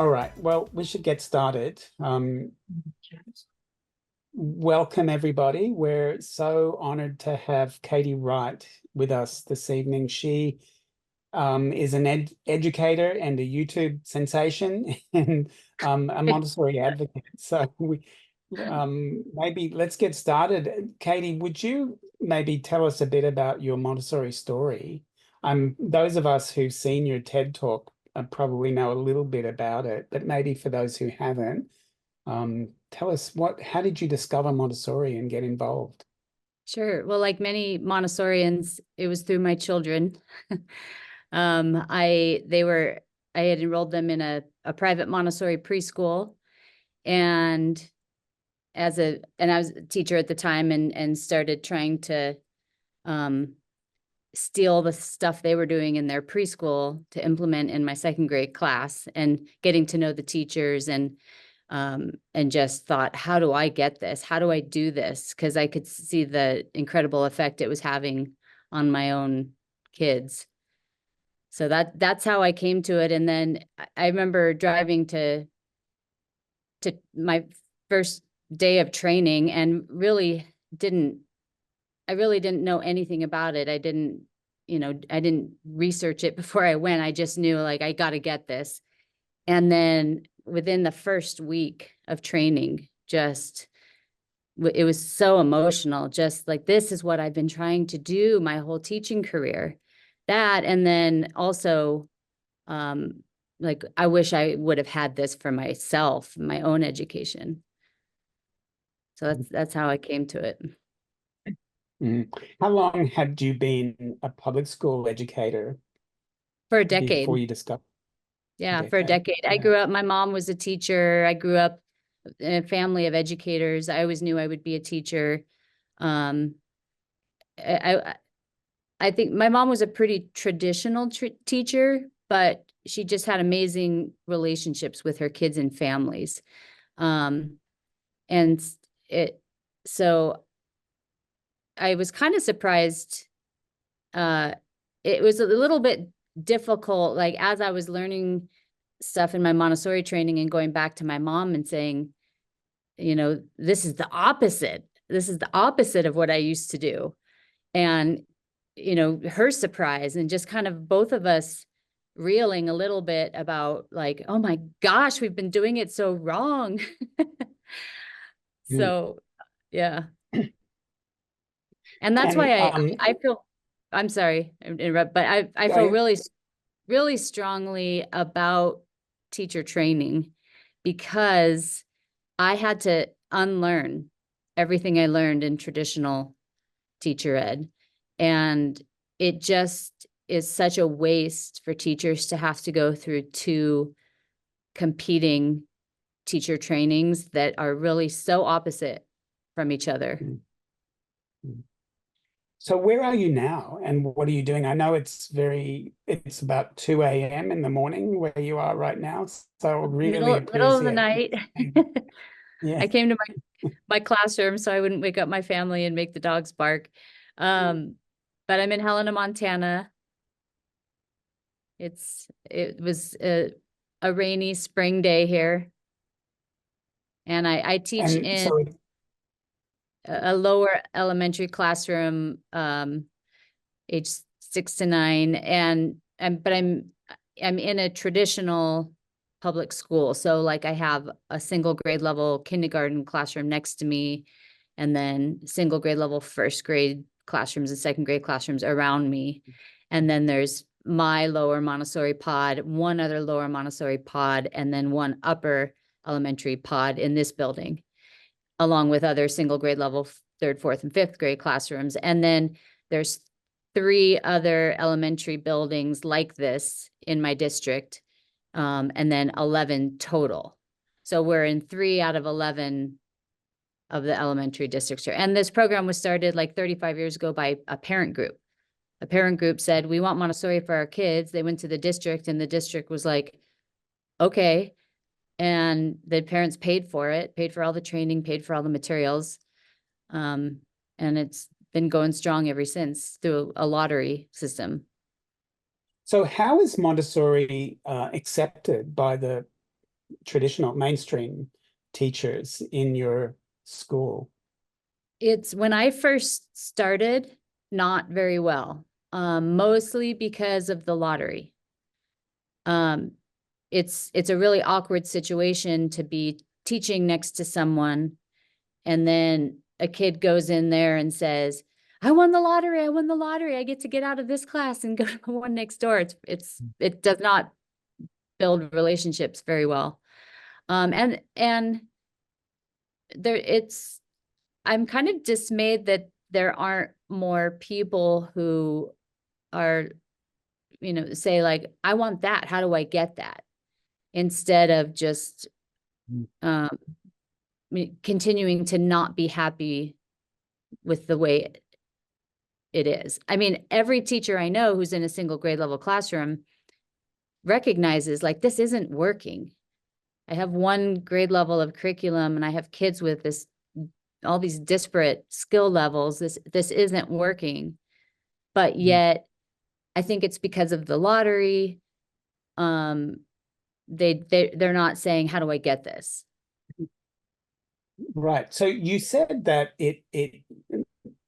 All right, well, we should get started. Welcome, everybody. We're so honored to have Katy Wright with us this evening. She is an educator and a YouTube sensation and a Montessori advocate. So maybe let's get started. Katy, would you maybe tell us a bit about your Montessori story? Those of us who've seen your TED Talk probably know a little bit about it, but maybe for those who haven't, tell us how did you discover Montessori and get involved? Sure. Well, like many Montessorians, it was through my children. I had enrolled them in a private Montessori preschool, and I was a teacher at the time and started trying to steal the stuff they were doing in their preschool to implement in my second grade class, and getting to know the teachers and just thought, how do I get this? How do I do this? Because I could see the incredible effect it was having on my own kids. So that's how I came to it. And then I remember driving to my first day of training and I really didn't know anything about it. I didn't research it before I went. I just knew, like, I got to get this. And then within the first week of training, it was so emotional. Just like, this is what I've been trying to do my whole teaching career. That, and then also, like, I wish I would have had this for myself, my own education. So that's how I came to it. How long had you been a public school educator? For a decade. Before you discovered? Yeah, for a decade. I grew up, my mom was a teacher. I grew up in a family of educators. I always knew I would be a teacher. I think my mom was a pretty traditional teacher, but she just had amazing relationships with her kids and families. So I was kind of surprised. It was a little bit difficult, like, as I was learning stuff in my Montessori training and going back to my mom and saying, this is the opposite. This is the opposite of what I used to do. And, her surprise, and just kind of both of us reeling a little bit about, like, oh my gosh, we've been doing it so wrong. So, yeah. And that's why I feel, I'm sorry to interrupt, but I feel really, really strongly about teacher training, because I had to unlearn everything I learned in traditional teacher ed. And it just is such a waste for teachers to have to go through two competing teacher trainings that are really so opposite from each other. So where are you now and what are you doing? I know it's about 2 a.m. in the morning where you are right now. So really middle of the night. Yeah. I came to my classroom so I wouldn't wake up my family and make the dogs bark. But I'm in Helena, Montana. It was a rainy spring day here. And I teach in a lower elementary classroom, age 6 to 9, but I'm in a traditional public school. So, like, I have a single grade level kindergarten classroom next to me, and then single grade level first grade classrooms and second grade classrooms around me. And then there's my lower Montessori pod, one other lower Montessori pod, and then one upper elementary pod in this building, along with other single grade level third, fourth, and fifth grade classrooms. And then there's 3 other elementary buildings like this in my district, and then 11 total. So we're in 3 out of 11 of the elementary districts here. And this program was started like 35 years ago by a parent group. A parent group said, we want Montessori for our kids. They went to the district and the district was like, okay. And the parents paid for it, paid for all the training, paid for all the materials. And it's been going strong ever since through a lottery system. So how is Montessori accepted by the traditional mainstream teachers in your school? It's when I first started, not very well, mostly because of the lottery. Um, it's a really awkward situation to be teaching next to someone, and then a kid goes in there and says, I won the lottery, I won the lottery, I get to get out of this class and go to the one next door. It does not build relationships very well. And there it's I'm kind of dismayed that there aren't more people who are, say like, I want that, how do I get that? Instead of just um continuing to not be happy with the way it is. I mean, every teacher I know who's in a single grade level classroom recognizes like, this isn't working. I have one grade level of curriculum and I have kids with all these disparate skill levels. This isn't working. But yet I think it's because of the lottery. They're not saying, how do I get this? Right. So you said that it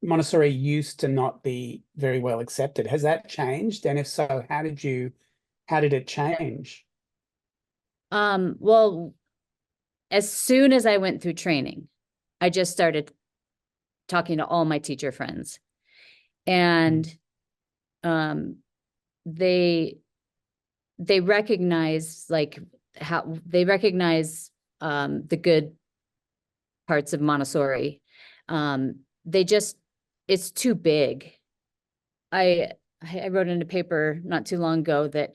Montessori used to not be very well accepted. Has that changed? And if so, how did it change? Well, as soon as I went through training, I just started talking to all my teacher friends, and um, they recognize like how they recognize the good parts of Montessori. They just it's too big. I wrote in a paper not too long ago that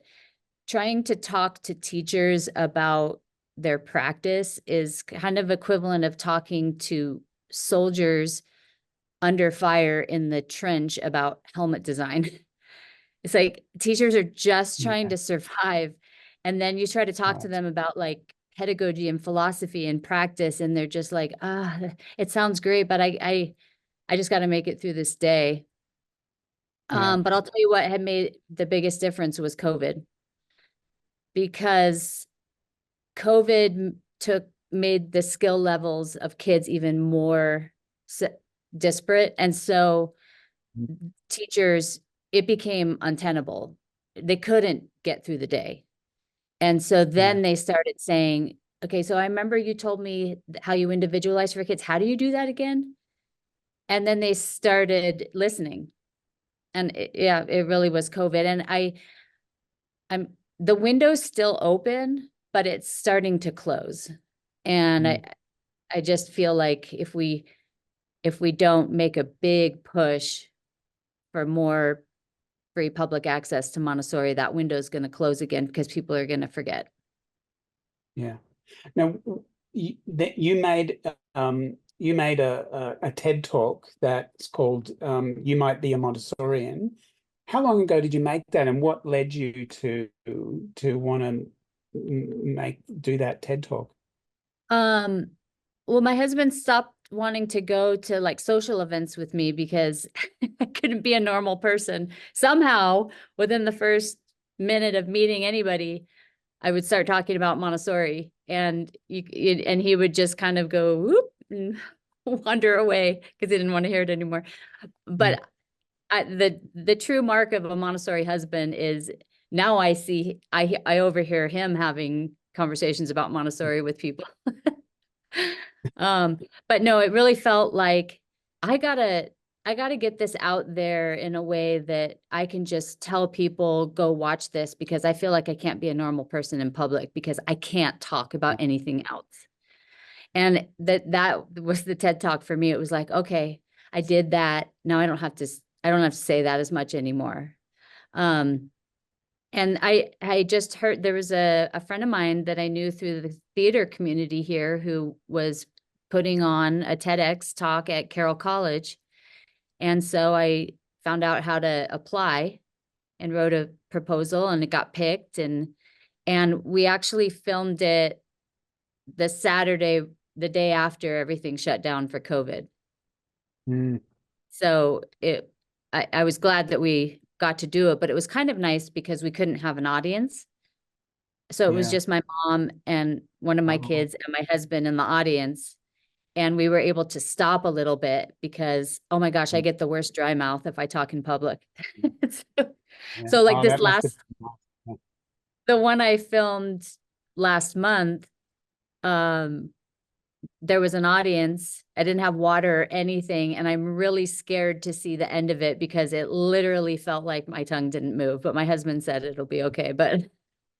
trying to talk to teachers about their practice is kind of equivalent of talking to soldiers under fire in the trench about helmet design. It's like teachers are just trying Yeah, to survive. And then you try to talk to right. them about like pedagogy and philosophy and practice, and they're just like, it sounds great, but I just got to make it through this day. Yeah. But I'll tell you what had made the biggest difference was COVID, because COVID made the skill levels of kids even more disparate. And so teachers, it became untenable. They couldn't get through the day. And so Yeah. then they started saying, okay, so I remember you told me how you individualize for kids. How do you do that again? And then they started listening. And yeah, it really was COVID. And I'm the window's still open, but it's starting to close. And Mm. I just feel like if we don't make a big push for more free public access to Montessori, that window is going to close again because people are going to forget. Yeah. Now, you made a TED talk that's called "You Might Be a Montessorian." How long ago did you make that, and what led you to want to do that TED talk? Um, well, my husband stopped wanting to go to like social events with me because I couldn't be a normal person. Somehow, within the first minute of meeting anybody, I would start talking about Montessori, and and he would just kind of go whoop and wander away because he didn't want to hear it anymore. Mm. But the true mark of a Montessori husband is now I overhear him having conversations about Montessori with people. Um, but no, it really felt like I gotta I gotta get this out there in a way that I can just tell people, go watch this, because I feel like I can't be a normal person in public because I can't talk about anything else. And that was the TED Talk for me. It was like, okay, I did that. Now I don't have to say that as much anymore. Um, and I just heard there was a friend of mine that I knew through the theater community here who was putting on a TEDx talk at Carroll College. And so I found out how to apply and wrote a proposal, and it got picked, and we actually filmed it the Saturday, the day after everything shut down for COVID. Mm. So I was glad that we got to do it, but it was kind of nice because we couldn't have an audience. So it was Yeah. just my mom and one of my Oh, kids and my husband in the audience. And we were able to stop a little bit because, oh my gosh, I get the worst dry mouth if I talk in public. So, yeah. so like Oh, this that must have last, been nice. the one I filmed last month, um, there was an audience. I didn't have water or anything, and I'm really scared to see the end of it because it literally felt like my tongue didn't move. But my husband said it'll be okay, but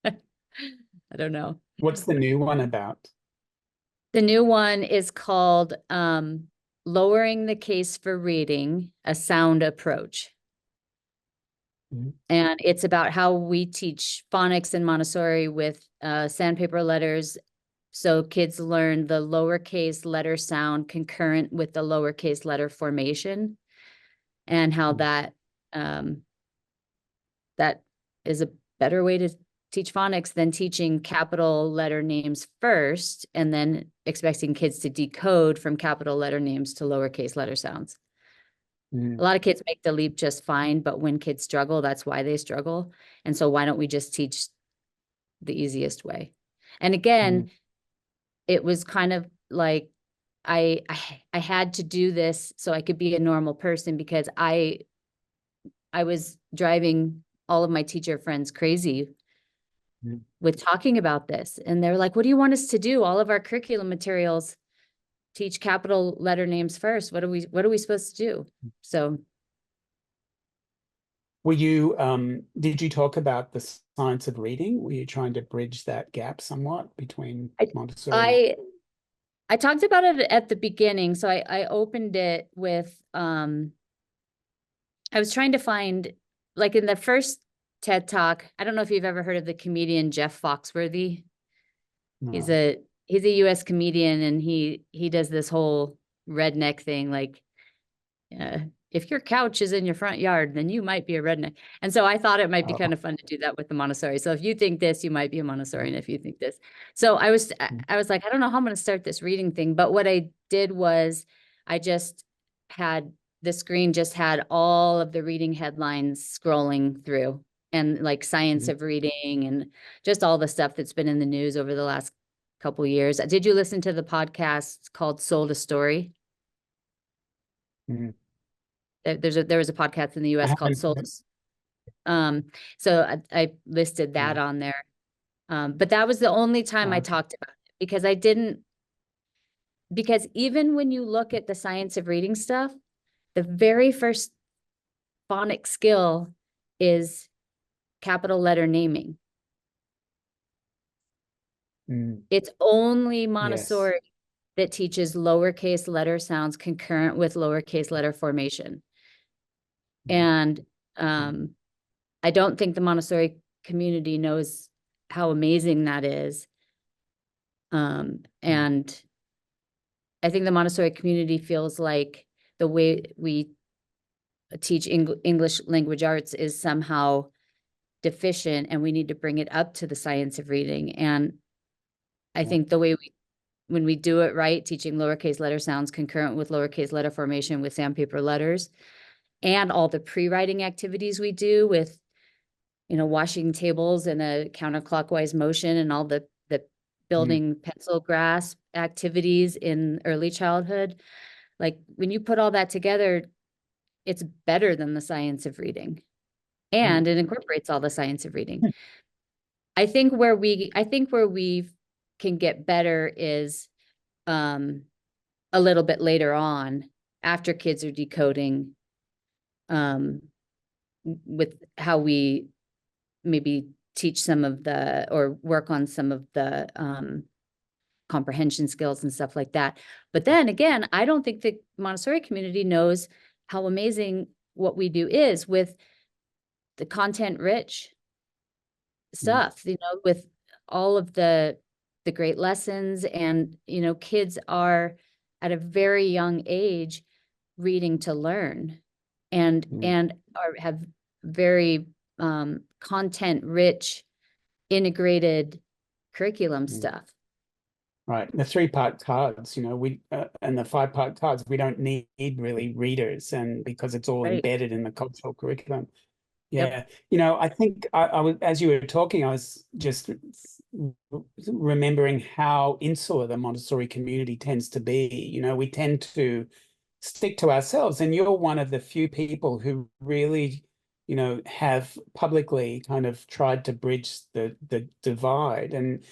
I don't know. What's the new one about? The new one is called Lowering the Case for Reading, a Sound Approach. Mhm. And it's about how we teach phonics in Montessori with sandpaper letters. So kids learn the lowercase letter sound concurrent with the lowercase letter formation, and how um, that is a better way to teach phonics than teaching capital letter names first and then expecting kids to decode from capital letter names to lowercase letter sounds. A lot of kids make the leap just fine, but when kids struggle, that's why they struggle. And so why don't we just teach the easiest way? And again, it was kind of like I had to do this so I could be a normal person, because I was driving all of my teacher friends crazy with talking about this. And they're like, what do you want us to do? All of our curriculum materials teach capital letter names first. What are we supposed to do? So Were you, did you talk about the science of reading? Were you trying to bridge that gap somewhat between I Montessori and... I I talked about it at the beginning. So I opened it with I was trying to find, like, in the first TED Talk, I don't know if you've ever heard of the comedian Jeff Foxworthy. He's No. a US comedian, and he does this whole redneck thing, like, uh, if your couch is in your front yard, then you might be a redneck. And so I thought it might be kind Oh. of fun to do that with the Montessori. So if you think this, you might be a Montessorian if you think this. So I was like, I don't know how I'm going to start this reading thing. But what I did was I just had the screen just had all of the reading headlines scrolling through, and like science of reading and just all the stuff that's been in the news over the last couple of years. Did you listen to the podcast called Sold a Story? Mhm. There was a podcast in the I US called haven't. Solus. So I listed that Yeah. on there. But that was the only time I Okay. talked about it, because even when you look at the science of reading stuff, the very first phonics skill is capital letter naming. It's only Yes. Montessori that teaches lowercase letter sounds concurrent with lowercase letter formation. And I don't think the Montessori community knows how amazing that is. And I think the Montessori community feels like the way we teach English language arts is somehow deficient, and we need to bring it up to the science of reading. And I think the way when we do it right, teaching lowercase letter sounds concurrent with lowercase letter formation with sandpaper letters, and all the pre-writing activities we do with, washing tables in a counterclockwise motion, and all the building pencil grasp activities in early childhood. Like, when you put all that together, it's better than the science of reading, and it incorporates all the science of reading. I think where we can get better is a little bit later on, after kids are decoding, with how we maybe teach some of the, or work on some of the comprehension skills and stuff like that. But then again, I don't think the Montessori community knows how amazing what we do is with the content rich stuff, with all of the great lessons. And, kids are at a very young age reading to learn, and have very content rich integrated curriculum stuff. Right. The 3-part cards, we and the 5-part cards, we don't need really readers, and because it's all Right. embedded in the cultural curriculum. Yep. Yeah. I think I was, as you were talking, I was just remembering how insular the Montessori community tends to be. You know, we tend to stick to ourselves, and you're one of the few people who really, you know, have publicly kind of tried to bridge the divide and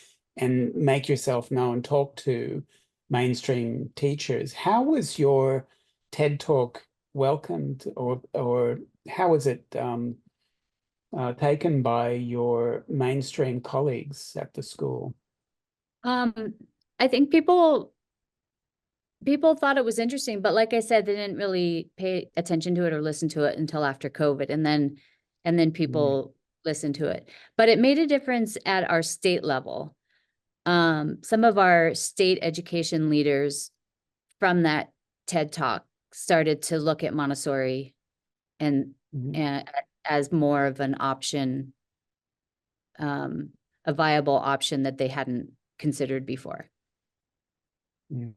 make yourself known, talk to mainstream teachers. How was your TED Talk welcomed, or how was it taken by your mainstream colleagues at the school? Um, I think people thought it was interesting, but like I said, they didn't really pay attention to it or listen to it until after COVID, and then people listened to it. But it made a difference at our state level. Some of our state education leaders from that TED Talk started to look at Montessori and as more of an option, a viable option that they hadn't considered before. Mm.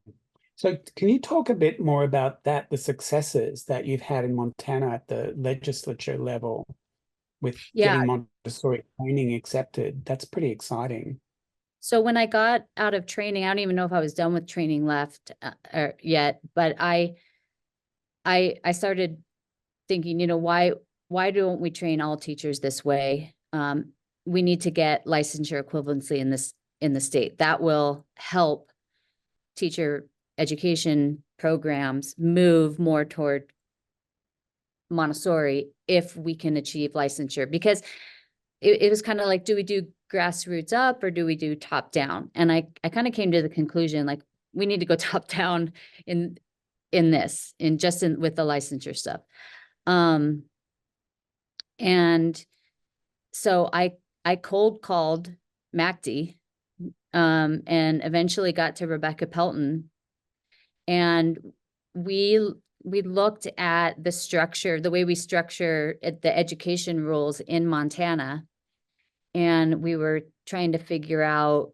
So can you talk a bit more about that, the successes that you've had in Montana at the legislature level with Yeah. getting Montessori training accepted? That's pretty exciting. So when I got out of training, I don't even know if I was done with training left or yet, but I started thinking, you know, why don't we train all teachers this way? We need to get licensure equivalency in the state. That will help teacher education programs move more toward Montessori if we can achieve licensure, because it was kind of like, do we do grassroots up or do we do top down? And I kind of came to the conclusion, like, we need to go top down in with the licensure stuff. And so I cold called MACD, and eventually got to Rebecca Pelton, and we looked at the structure, the way we structure the education rules in Montana, and we were trying to figure out,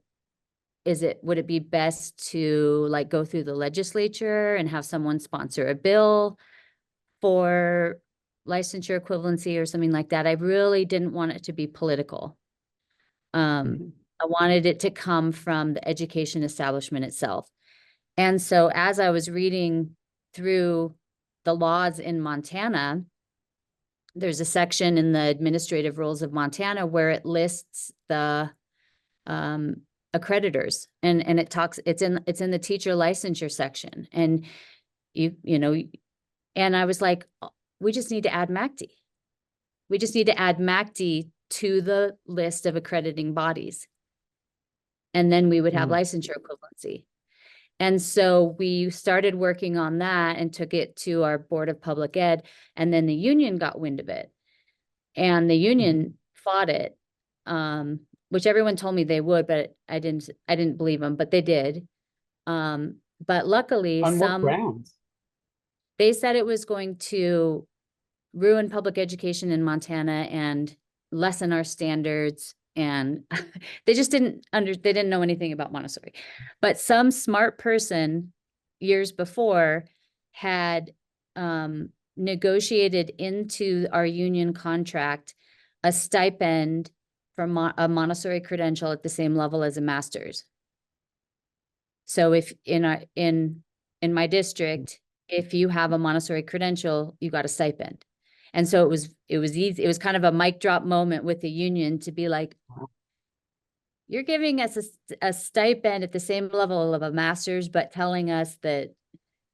would it be best to like go through the legislature and have someone sponsor a bill for licensure equivalency or something like that? I really didn't want it to be political. I wanted it to come from the education establishment itself. And so as I was reading through the laws in Montana, there's a section in the administrative rules of Montana where it lists the accreditors, and it's in the teacher licensure section. And you know, and I was like, we just need to add MACD. We just need to add MACD to the list of accrediting bodies. And then we would have licensure equivalency. And so we started working on that and took it to our Board of Public Ed. And then the union got wind of it. And the union fought it, which everyone told me they would, but I didn't believe them, but they did. But luckily, On what grounds? They said it was going to ruin public education in Montana and lessen our standards. And they just they didn't know anything about Montessori. But some smart person years before had negotiated into our union contract a stipend for a Montessori credential at the same level as a master's. So if in my district, if you have a Montessori credential, you got a stipend. And so it was easy. It was kind of a mic drop moment with the union to be like, you're giving us a stipend at the same level of a master's, but telling us that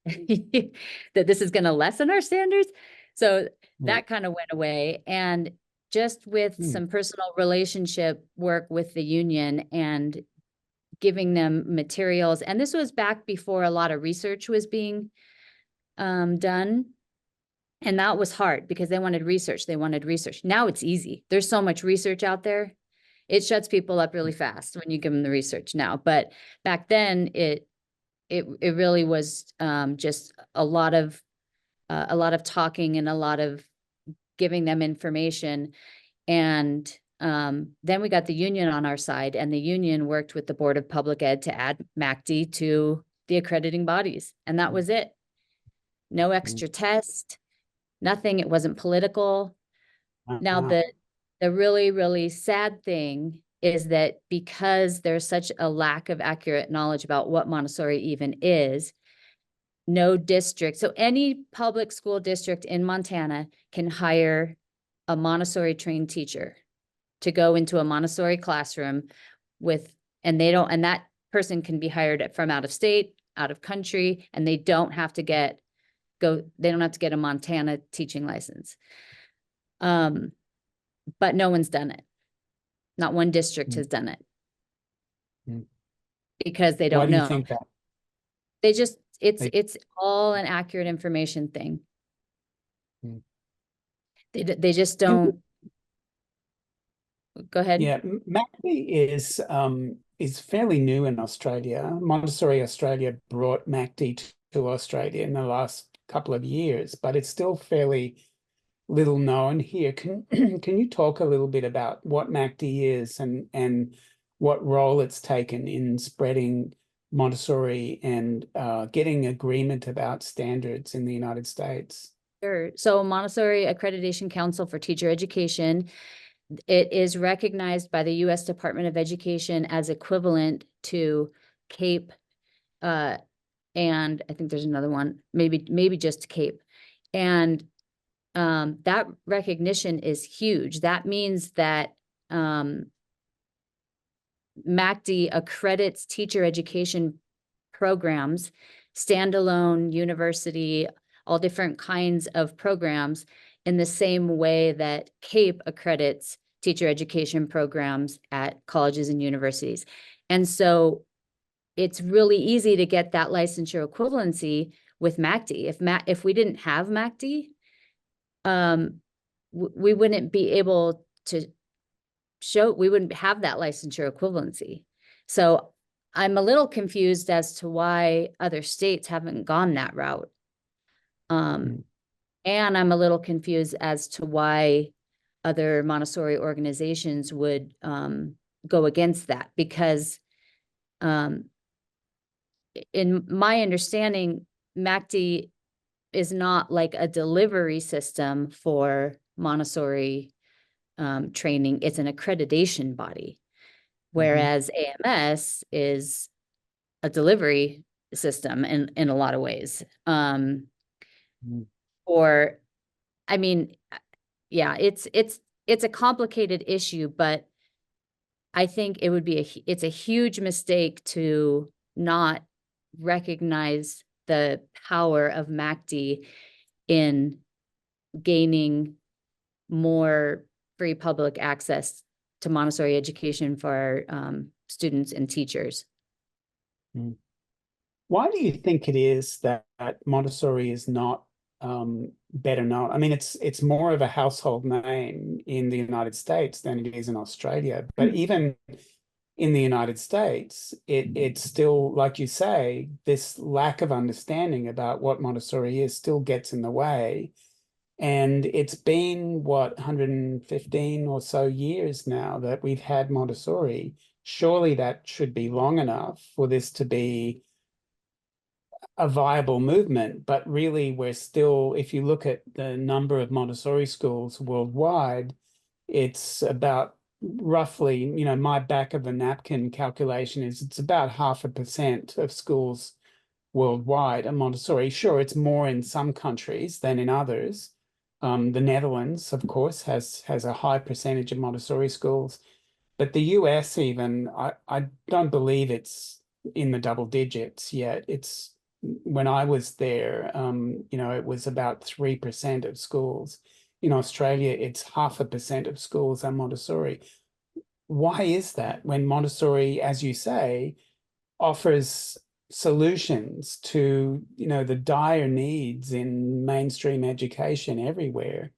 that this is going to lessen our standards. So that kind of went away. And just with some personal relationship work with the union and giving them materials. And this was back before a lot of research was being done. And that was hard because they wanted research. Now it's easy. There's so much research out there. It shuts people up really fast when you give them the research now. But back then it really was just a lot of talking and a lot of giving them information. And then we got the union on our side, and the union worked with the Board of Public Ed to add MACD to the accrediting bodies. And that was it. No extra test, nothing. It wasn't political. Now, the really, really sad thing is that because there's such a lack of accurate knowledge about what Montessori even is, no district, so any public school district in Montana can hire a Montessori trained teacher to go into a Montessori classroom with, and that person can be hired from out of state, out of country, and they don't have to get a Montana teaching license. But no one's done it. Not one district has done it because they Why don't do you know. think that? They just, it's all an accurate information thing. They just don't. Go ahead. Yeah, MACD is fairly new in Australia. Montessori Australia brought MACD to Australia in the last couple of years, but it's still fairly little known here. Can you talk a little bit about what MACD is and what role it's taken in spreading Montessori and getting agreement about standards in the United States? Sure. So Montessori Accreditation Council for Teacher Education, it is recognized by the U.S. Department of Education as equivalent to CAPE, and I think there's another one, maybe just CAPE. And that recognition is huge. That means that MACD accredits teacher education programs, standalone, university, all different kinds of programs in the same way that CAPE accredits teacher education programs at colleges and universities. And so it's really easy to get that licensure equivalency with MACD. If we didn't have MACD, we wouldn't be able to we wouldn't have that licensure equivalency. So I'm a little confused as to why other states haven't gone that route. And I'm a little confused as to why other Montessori organizations would go against that, because in my understanding, MACD is not like a delivery system for Montessori training. It's an accreditation body, whereas AMS is a delivery system in a lot of ways. Or, I mean, yeah, it's a complicated issue, but I think it would be it's a huge mistake to not recognize the power of MACD in gaining more free public access to Montessori education for students and teachers. Why do you think it is that Montessori is not better known? I mean, it's more of a household name in the United States than it is in Australia. But even in the United States, it's still, like you say, this lack of understanding about what Montessori is still gets in the way. And it's been, what, 115 or so years now that we've had Montessori. Surely that should be long enough for this to be a viable movement, but really we're still, if you look at the number of Montessori schools worldwide, it's about roughly, my back of the napkin calculation is it's about 0.5% of schools worldwide are Montessori. Sure, it's more in some countries than in others. The Netherlands, of course, has a high percentage of Montessori schools, but the US even, I don't believe it's in the double digits yet. It's, when I was there, it was about 3% of schools. In Australia, it's 0.5% of schools are Montessori. Why is that when Montessori, as you say, offers solutions to, the dire needs in mainstream education everywhere?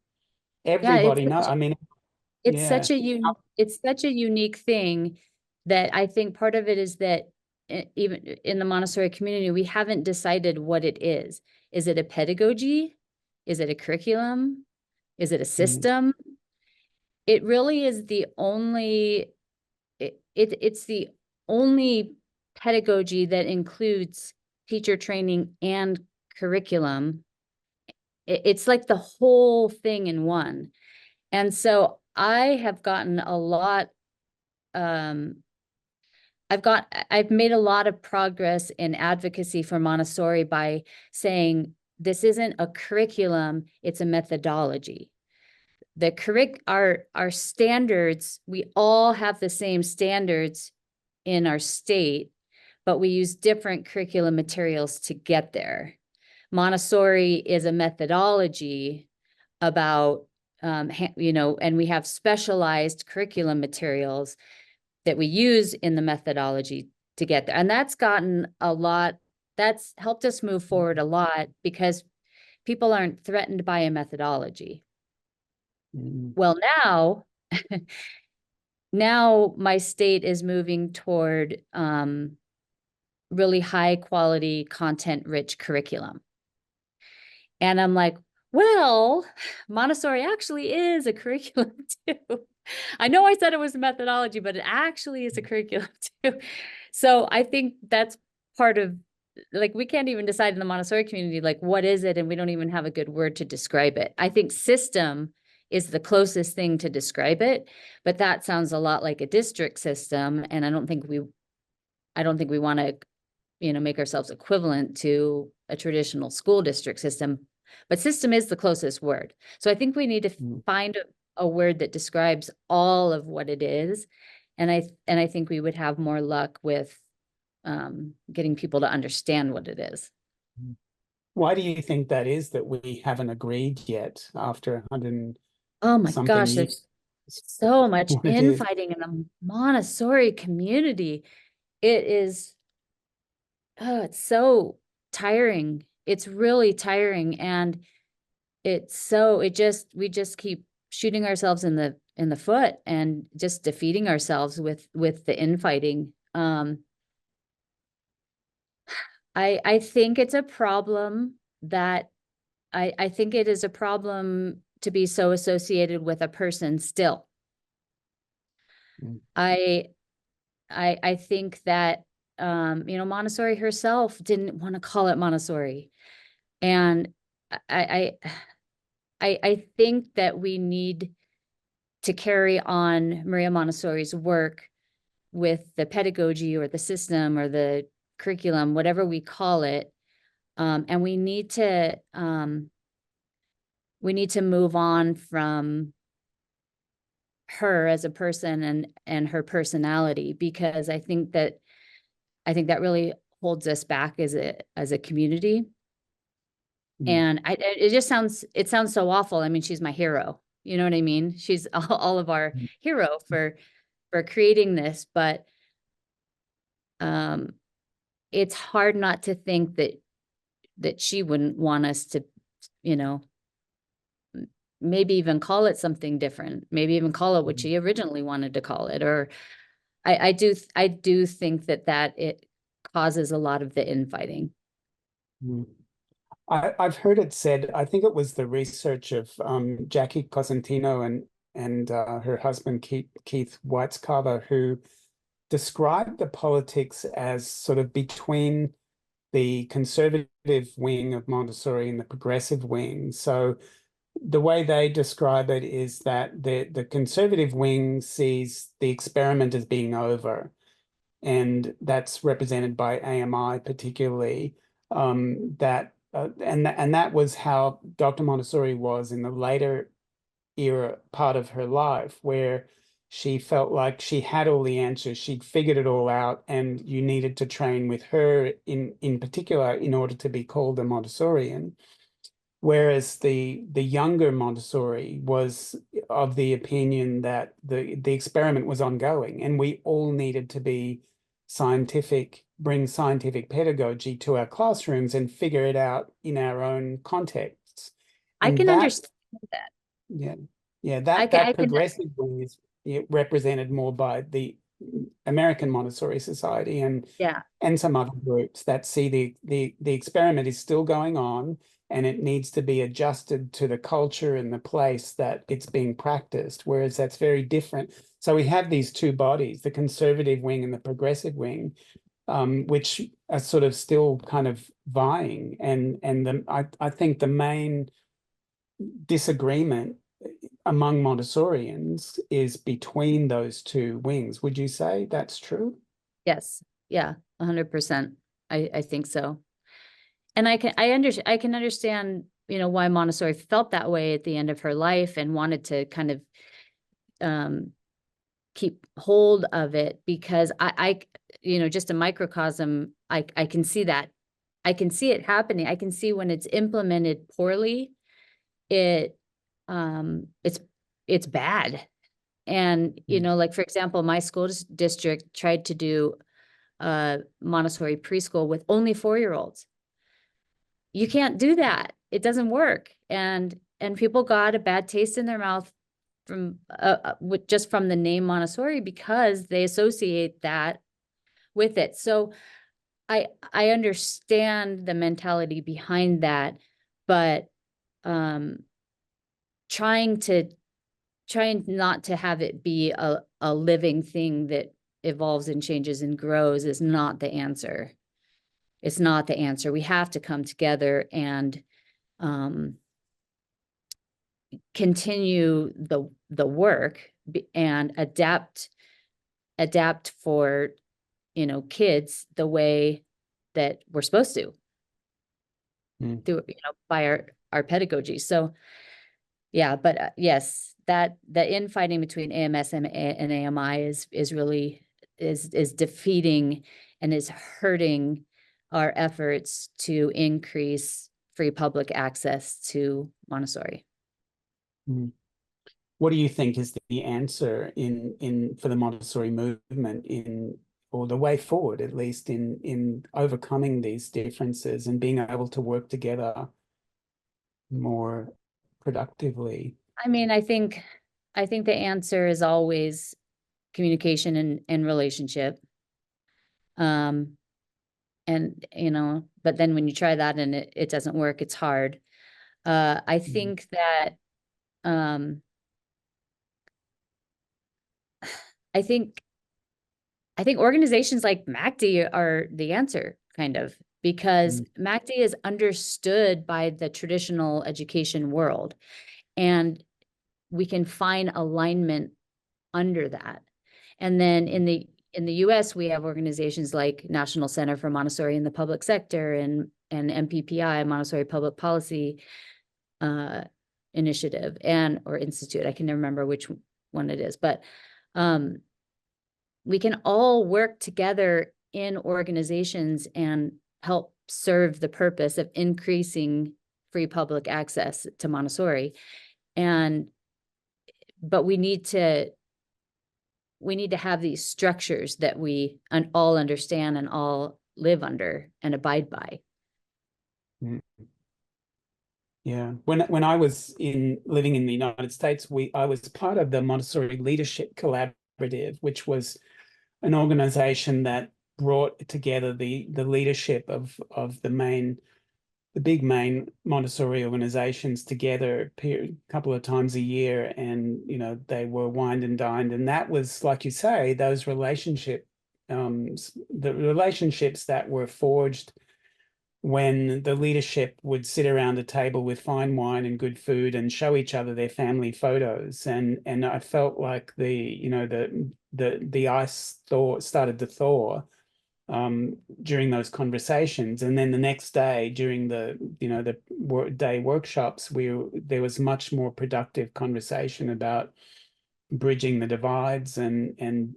Everybody knows. I mean, it's yeah. such a unique thing that I think part of it is that even in the Montessori community, we haven't decided what it is. Is it a pedagogy? Is it a curriculum? Is it a system? It really is the only, it's the only pedagogy that includes teacher training and curriculum. It's like the whole thing in one. And so I have gotten a lot I've made a lot of progress in advocacy for Montessori by saying this isn't a curriculum, it's a methodology. Our standards, we all have the same standards in our state, but we use different curriculum materials to get there. Montessori is a methodology about, and we have specialized curriculum materials that we use in the methodology to get there. And that's helped us move forward a lot because people aren't threatened by a methodology. Well, now my state is moving toward really high quality, content rich curriculum. And I'm like, well, Montessori actually is a curriculum too. I know I said it was a methodology, but it actually is a curriculum too. So I think that's part of, like, we can't even decide in the Montessori community, like, what is it? And we don't even have a good word to describe it. I think system is the closest thing to describe it, but that sounds a lot like a district system. And I don't think we want to, make ourselves equivalent to a traditional school district system, but system is the closest word. So I think we need to find a word that describes all of what it is. And I think we would have more luck with getting people to understand what it is. Why do you think that is, that we haven't agreed yet after 100 Oh my something gosh, years? there's so much What it is? infighting in the Montessori community. It is, it's so tiring. It's really tiring. And we just keep shooting ourselves in the foot and just defeating ourselves with the infighting. I think it's a problem that I think it is a problem to be so associated with a person still. I think that Montessori herself didn't want to call it Montessori. And I think that we need to carry on Maria Montessori's work with the pedagogy or the system or the curriculum, whatever we call it. And we need to move on from her as a person and her personality, because I think that really holds us back as a community. And it sounds so awful. I mean, she's my hero. You know what I mean? She's all of our hero for creating this, but it's hard not to think that she wouldn't want us to, maybe even call it something different, maybe even call it what she originally wanted to call it. Or I do think that it causes a lot of the infighting. I've heard it said, I think it was the research of Jackie Cosentino and her husband Keith Weitzcarver, who described the politics as sort of between the conservative wing of Montessori and the progressive wing. So the way they describe it is that the conservative wing sees the experiment as being over, and that's represented by AMI particularly. And that was how Dr. Montessori was in the later era part of her life, where she felt like she had all the answers, she'd figured it all out, and you needed to train with her in particular in order to be called a Montessorian. Whereas the younger Montessori was of the opinion that the experiment was ongoing, and we all needed to be bring scientific pedagogy to our classrooms and figure it out in our own contexts. I can understand that. Yeah, that progressive wing is represented more by the American Montessori Society and some other groups that see the experiment is still going on, and it needs to be adjusted to the culture and the place that it's being practiced, whereas that's very different. So we have these two bodies, the conservative wing and the progressive wing, which are sort of still kind of vying. And I think the main disagreement among Montessorians is between those two wings. Would you say that's true? Yes. Yeah, 100%. I think so. And I can understand, why Montessori felt that way at the end of her life and wanted to kind of um keep hold of it, because just a microcosm, I can see that. I can see it happening. I can see when it's implemented poorly, it it's bad. And, like, for example, my school district tried to do Montessori preschool with only 4-year-olds. You can't do that. It doesn't work. And people got a bad taste in their mouth from with just from the name Montessori, because they associate that with it. So I understand the mentality behind that, but trying not to have it be a living thing that evolves and changes and grows is not the answer. It's not the answer. We have to come together and continue the work and adapt for kids the way that we're supposed to through by our pedagogy. So yeah, but yes, that the infighting between AMS and AMI is really is defeating and is hurting our efforts to increase free public access to Montessori. What do you think is the answer in for the Montessori movement or the way forward, at least in overcoming these differences and being able to work together more productively? I mean, I think the answer is always communication and relationship. And but then when you try that and it doesn't work, it's hard. I think that I think organizations like MACD are the answer, kind of, because MACD is understood by the traditional education world, and we can find alignment under that. And then in the US, we have organizations like National Center for Montessori in the Public Sector and MPPI, Montessori Public Policy Initiative or Institute. I can never remember which one it is, but we can all work together in organizations and help serve the purpose of increasing free public access to Montessori. But we need to have these structures that we all understand and all live under and abide by. Yeah. When I was living in the United States, I was part of the Montessori Leadership Collaborative, which was an organization that brought together the leadership of the big main Montessori organizations together a couple of times a year, and they were wined and dined, and that was, like you say, those the relationships that were forged when the leadership would sit around a table with fine wine and good food and show each other their family photos, and I felt like the ice started to thaw during those conversations. And then the next day during the day workshops, there was much more productive conversation about bridging the divides and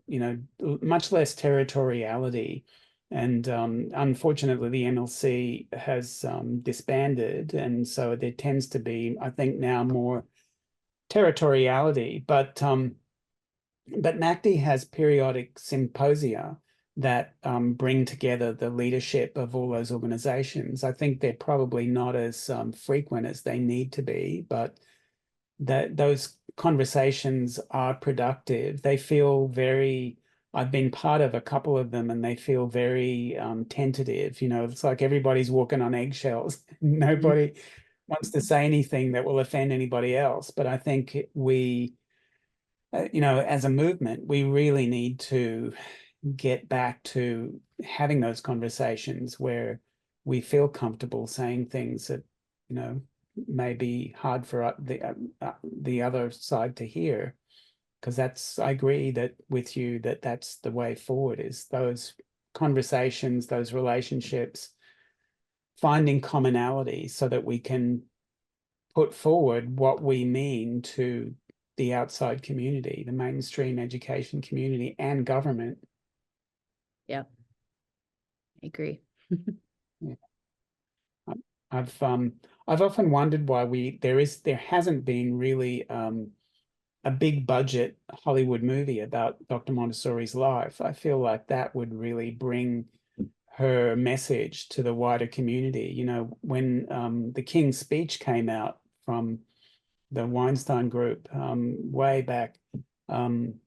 much less territoriality. And unfortunately, the MLC has disbanded, and so there tends to be, I think, now more territoriality. But NACD has periodic symposia that bring together the leadership of all those organizations. I think they're probably not as frequent as they need to be, but those conversations are productive. They feel very, I've been part of a couple of them, and they feel very tentative. It's like everybody's walking on eggshells. Nobody wants to say anything that will offend anybody else. But I think we, as a movement, we really need to get back to having those conversations where we feel comfortable saying things that, may be hard for the other side to hear, because I agree that with you that that's the way forward, is those conversations, those relationships, finding commonality so that we can put forward what we mean to the outside community, the mainstream education community and government. Yeah, I agree. Yeah. I've often wondered why there hasn't been really a big budget Hollywood movie about Dr. Montessori's life. I feel like that would really bring her message to the wider community. You know, when the King's Speech came out from the Weinstein Group way back, you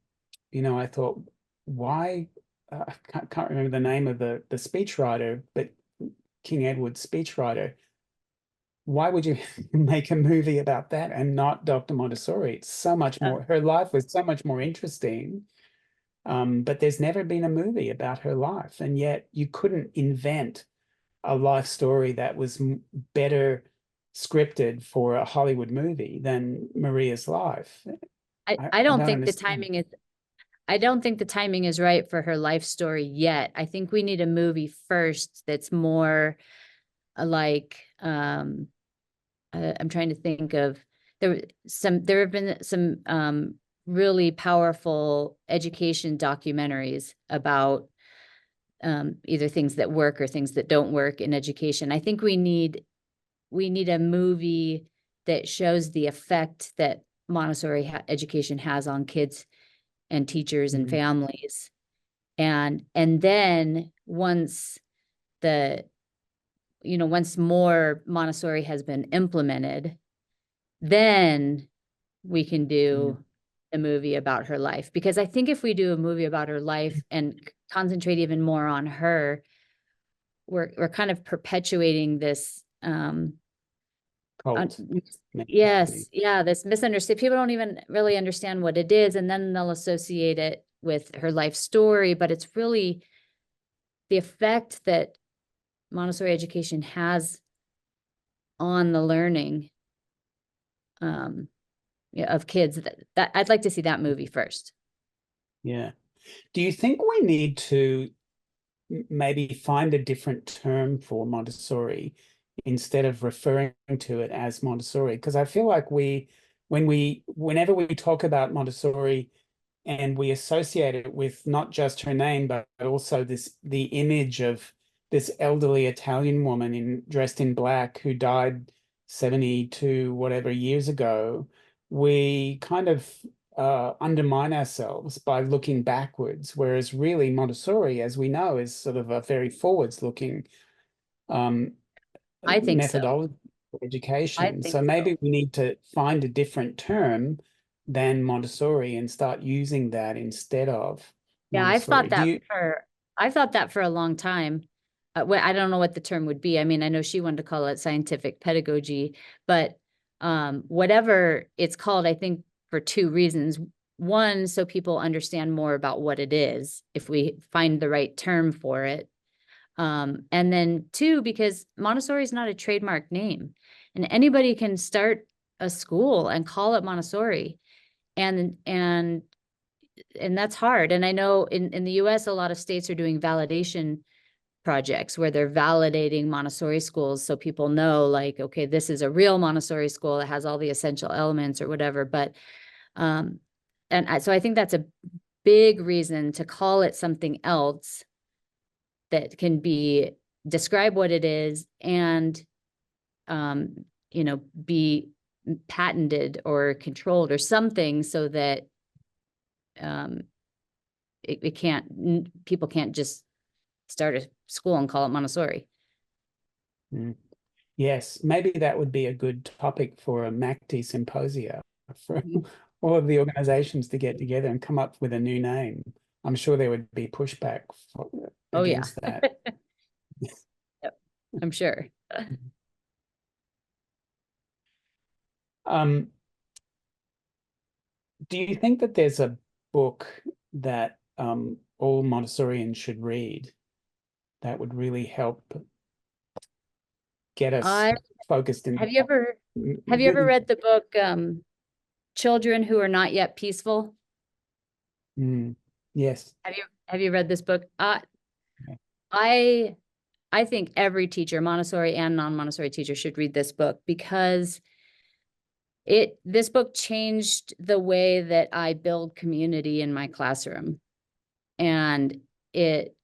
know, I thought, why? I can't remember the name of the speechwriter, but King Edward's speechwriter. Why would you make a movie about that and not Dr. Montessori? It's so much more, her life was so much more interesting. But there's never been a movie about her life. And yet you couldn't invent a life story that was better scripted for a Hollywood movie than Maria's life. I I don't don't think the understand. timing is I don't think the timing is right for her life story yet. I think we need a movie first that's more like I'm trying to think of there have been some really powerful education documentaries about either things that work or things that don't work in education. I think we need a movie that shows the effect that Montessori education has on kids and teachers and families. And then once once more Montessori has been implemented, then we can do a movie about her life. Because I think if we do a movie about her life and concentrate even more on her, we're kind of perpetuating this Cult. yes, yeah, this misunderstood. People don't even really understand what it is, and then they'll associate it with her life story, but it's really the effect that Montessori education has on the learning of kids. That I'd like to see that movie first. Yeah. Do you think we need to maybe find a different term for Montessori instead of referring to it as Montessori? Because I feel like whenever we talk about Montessori and we associate it with not just her name, but also the image of this elderly Italian woman dressed in black who died 72 whatever years ago, we kind of undermine ourselves by looking backwards, whereas really Montessori, as we know, is sort of a very forwards-looking I think so. methodology for I education. think So so. maybe we need to find a different term than Montessori and start using that instead of Yeah, Montessori. I've thought that for a long time. I don't know what the term would be. I mean, I know she wanted to call it scientific pedagogy, but whatever it's called, I think for two reasons. One, so people understand more about what it is, if we find the right term for it. And then two, because Montessori is not a trademark name, and anybody can start a school and call it Montessori. And that's hard. And I know in the US, a lot of states are doing validation projects where they're validating Montessori schools. So people know, like, okay, this is a real Montessori school that has all the essential elements or whatever. But, so I think that's a big reason to call it something else that can describe what it is and, be patented or controlled or something so that, people can't just start a school and call it Montessori. Yes, maybe that would be a good topic for a MACD symposia for all of the organizations to get together and come up with a new name. I'm sure there would be pushback against that. Yep, I'm sure. Do you think that there's a book that all Montessorians should read that would really help get us focused in? Have you ever Have you ever read the book, Children Who Are Not Yet Peaceful? Yes. Have you read this book? Yeah. I I think every teacher, Montessori and non-Montessori teacher, should read this book because this book changed the way that I build community in my classroom. And it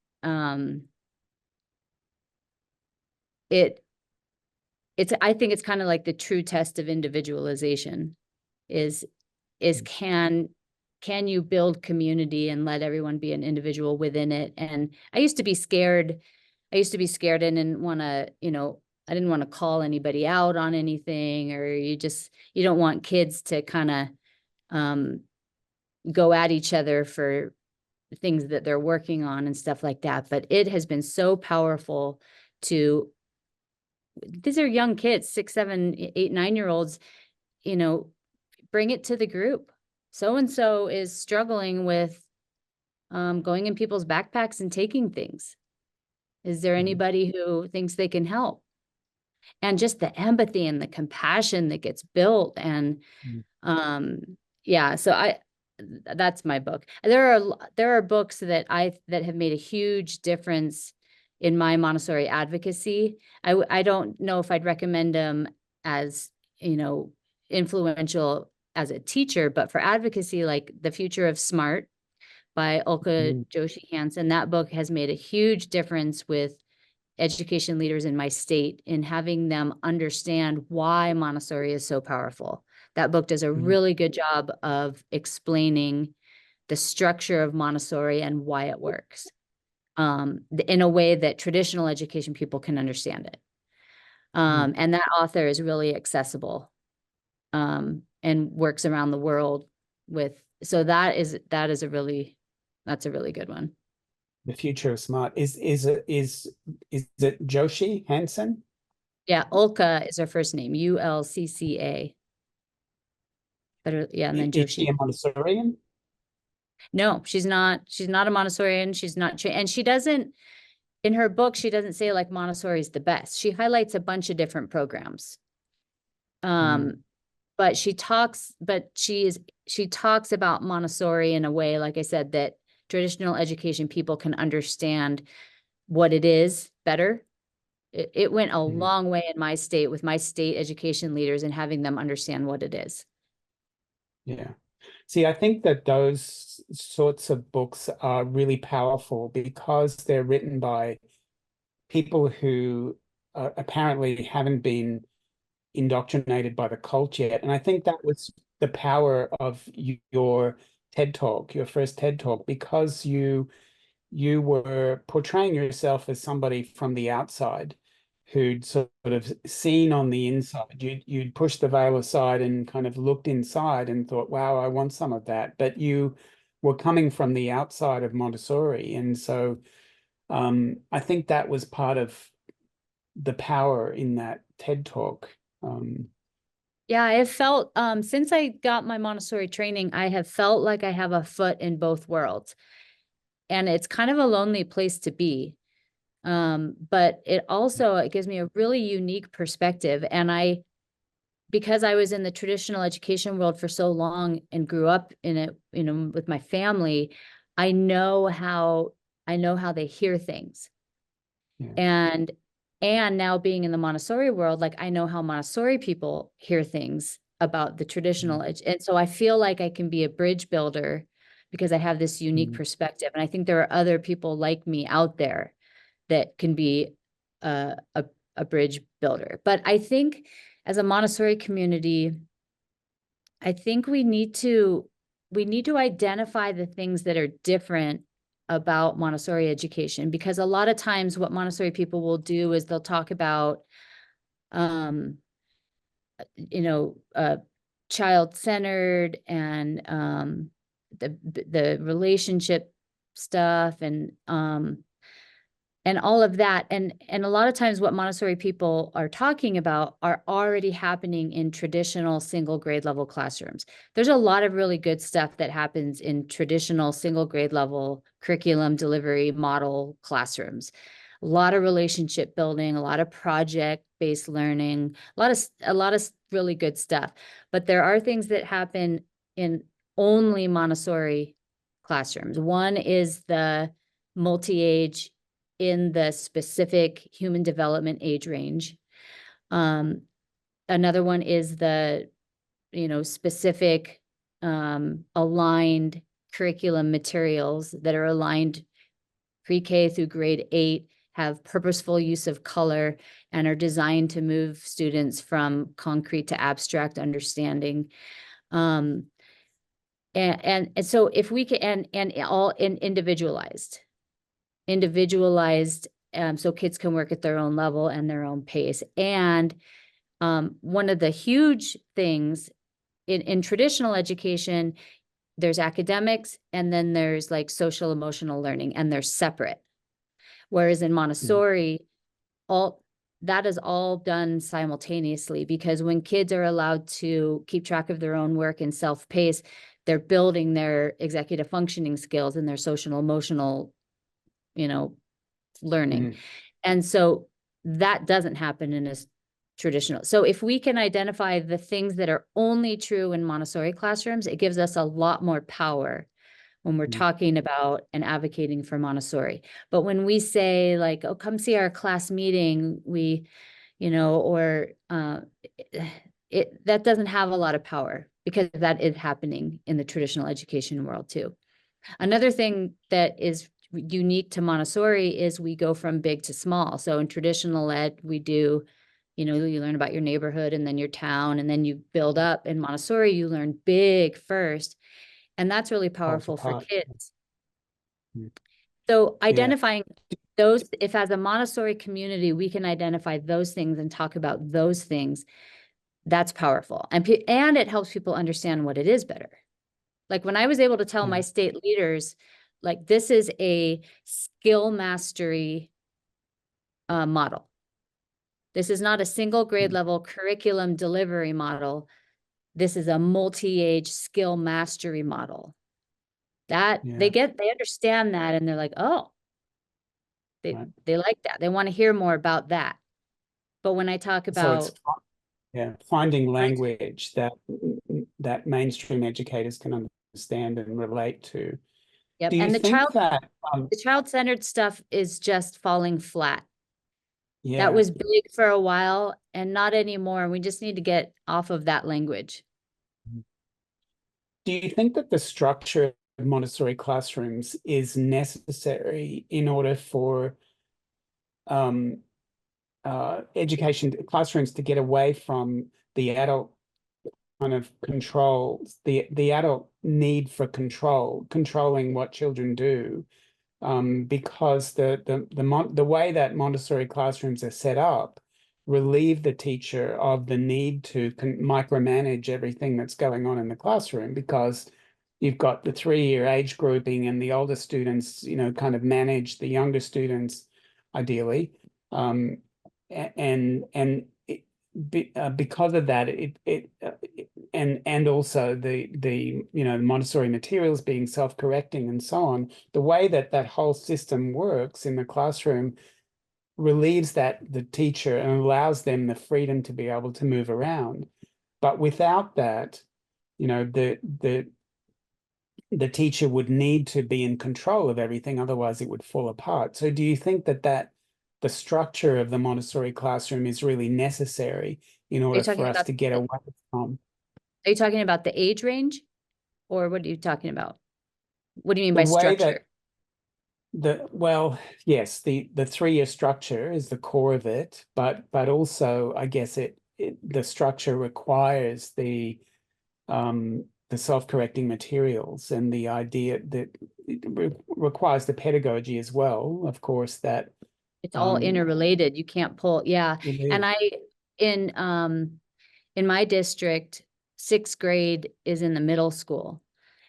it it's I think it's kind of like the true test of individualization is can you build community and let everyone be an individual within it? And I used to be scared. I used to be scared and didn't want to, I didn't want to call anybody out on anything, or you don't want kids to kind of go at each other for things that they're working on and stuff like that. But it has been so powerful these are young kids, 6, 7, 8, 9-year-olds, bring it to the group. So-and-so is struggling with going in people's backpacks and taking things. Is there anybody who thinks they can help? And just the empathy and the compassion that gets built. And so that's my book. There are books that have made a huge difference in my Montessori advocacy. I don't know if I'd recommend them as, influential as a teacher, but for advocacy, like The Future of Smart by Ulka Joshi Hansen, that book has made a huge difference with education leaders in my state in having them understand why Montessori is so powerful. That book does a really good job of explaining the structure of Montessori and why it works in a way that traditional education people can understand it. And that author is really accessible and works around the world so that's a really good one. The Future of Smart is it Joshi Hansen? Yeah, Ulka is her first name, Ulcca. But yeah, and then Is she Joshi. a Montessorian? No, she's not. She's not a Montessorian. She's not and she doesn't. In her book, she doesn't say like Montessori is the best. She highlights a bunch of different programs. But she talks about Montessori in a way, like I said, that traditional education people can understand what it is better. It went a long way in my state with my state education leaders and having them understand what it is. Yeah. See, I think that those sorts of books are really powerful because they're written by people who apparently haven't been indoctrinated by the culture yet. And I think that was the power of your TED Talk, your first TED Talk, because you were portraying yourself as somebody from the outside who'd sort of seen on the inside. You'd pushed the veil aside and kind of looked inside and thought, wow, I want some of that. But you were coming from the outside of Montessori. And so I think that was part of the power in that TED Talk. Yeah, I have felt, since I got my Montessori training, I have felt like I have a foot in both worlds. And it's kind of a lonely place to be. But it gives me a really unique perspective. And because I was in the traditional education world for so long and grew up in it, with my family, I know how they hear things. Yeah. And now being in the Montessori world, like I know how Montessori people hear things about the traditional and so I feel like I can be a bridge builder because I have this unique perspective. And I think there are other people like me out there that can be a bridge builder. But I think as a Montessori community, I think we need to identify the things that are different about Montessori education, because a lot of times what Montessori people will do is they'll talk about, child-centered and the relationship stuff and all of that. And a lot of times what Montessori people are talking about are already happening in traditional single grade level classrooms. There's a lot of really good stuff that happens in traditional single grade level curriculum delivery model classrooms. a lot of relationship building, a lot of project-based learning, a lot of really good stuff. But there are things that happen in only Montessori classrooms. One is the multi-age in the specific human development age range. Another one is the, specific aligned curriculum materials that are aligned pre-K through grade 8, have purposeful use of color, and are designed to move students from concrete to abstract understanding. And so if we can, and all individualized, so kids can work at their own level and their own pace. And one of the huge things in traditional education, there's academics, and then there's like social emotional learning, and they're separate. Whereas in Montessori, all that is all done simultaneously, because when kids are allowed to keep track of their own work and self-pace, they're building their executive functioning skills and their social emotional, learning. And so that doesn't happen in a traditional. So if we can identify the things that are only true in Montessori classrooms, it gives us a lot more power when we're talking about and advocating for Montessori. But when we say like, oh, come see our class meeting, that doesn't have a lot of power, because that is happening in the traditional education world too. Another thing that is unique to Montessori is we go from big to small. So in traditional ed, we do, you learn about your neighborhood and then your town, and then you build up. In Montessori, you learn big first. And that's really powerful for kids. So identifying those, if as a Montessori community, we can identify those things and talk about those things, that's powerful. And it helps people understand what it is better. Like when I was able to tell my state leaders, like, this is a skill mastery model. This is not a single grade level curriculum delivery model. This is a multi-age skill mastery model. That they understand that, and they're like, oh, they like that. They want to hear more about that. But when I talk about finding language that mainstream educators can understand and relate to. Yep. Do you and the think that the child-centered stuff is just falling flat? Yeah. That was big for a while and not anymore. We just need to get off of that language. Do you think that the structure of Montessori classrooms is necessary in order for education classrooms to get away from the adult kind of control, the adult need for controlling what children do? Because the way that Montessori classrooms are set up relieve the teacher of the need to micromanage everything that's going on in the classroom, because you've got the 3-year age grouping, and the older students, kind of manage the younger students ideally. Because of that, and also the Montessori materials being self-correcting and so on, the way that whole system works in the classroom relieves the teacher and allows them the freedom to be able to move around. But without that, the teacher would need to be in control of everything, otherwise it would fall apart. So do you think that the structure of the Montessori classroom is really necessary in order for us to get away from? Are you talking about the age range, or what are you talking about? What do you mean by structure? Yes, the 3-year structure is the core of it, but also I guess the structure requires the self-correcting materials, and the idea that it requires the pedagogy as well, of course, that it's all interrelated. You can't pull. And in my district, 6th grade is in the middle school.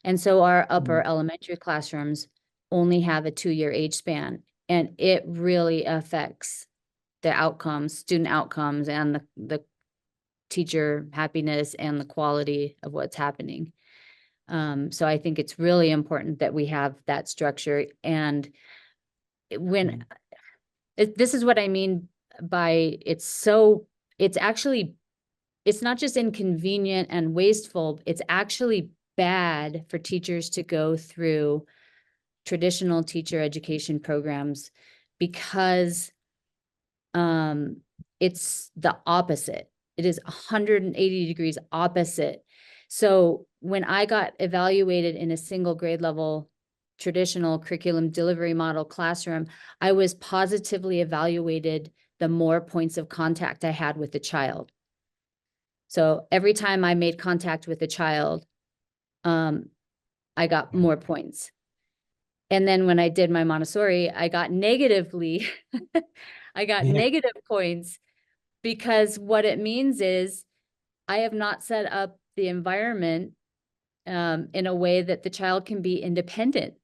And so our upper elementary classrooms only have a 2-year age span, and it really affects the outcomes, student outcomes, and the teacher happiness and the quality of what's happening. So I think it's really important that we have that structure. And when This is what I mean by it's actually, it's not just inconvenient and wasteful, it's actually bad for teachers to go through traditional teacher education programs because it's the opposite. It is 180 degrees opposite. So when I got evaluated in a single grade level traditional curriculum delivery model classroom, I was positively evaluated the more points of contact I had with the child. So every time I made contact with a child, I got more points. And then when I did my Montessori, I got negatively, I got Yeah. negative points, because what it means is I have not set up the environment in a way that the child can be independent.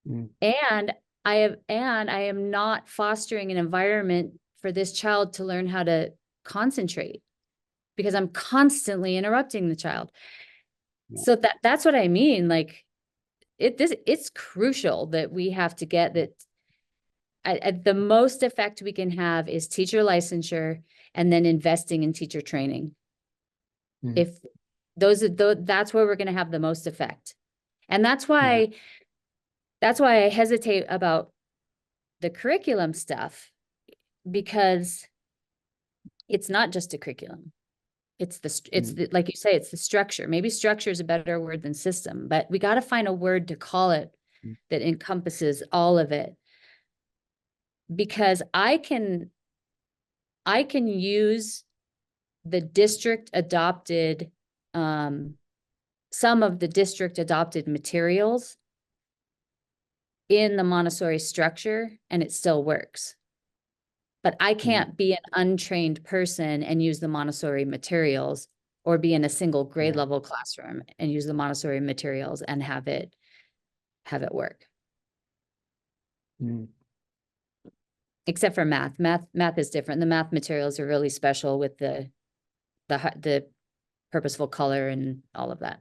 Mm. And I am not fostering an environment for this child to learn how to concentrate, because I'm constantly interrupting the child. Yeah. So that's what I mean. Like it's crucial that we have to get that. The most effect we can have is teacher licensure and then investing in teacher training. Mm. If that's where we're going to have the most effect. And that's why I hesitate about the curriculum stuff, because it's not just a curriculum. It's the, like you say, it's the structure. Maybe structure is a better word than system, but we got to find a word to call it that encompasses all of it. Because I can use the district adopted, some of the district adopted materials in the Montessori structure, and it still works. But I can't be an untrained person and use the Montessori materials, or be in a single grade level classroom and use the Montessori materials and have it work. Mm. Except for math. Math is different. The math materials are really special with the purposeful color and all of that.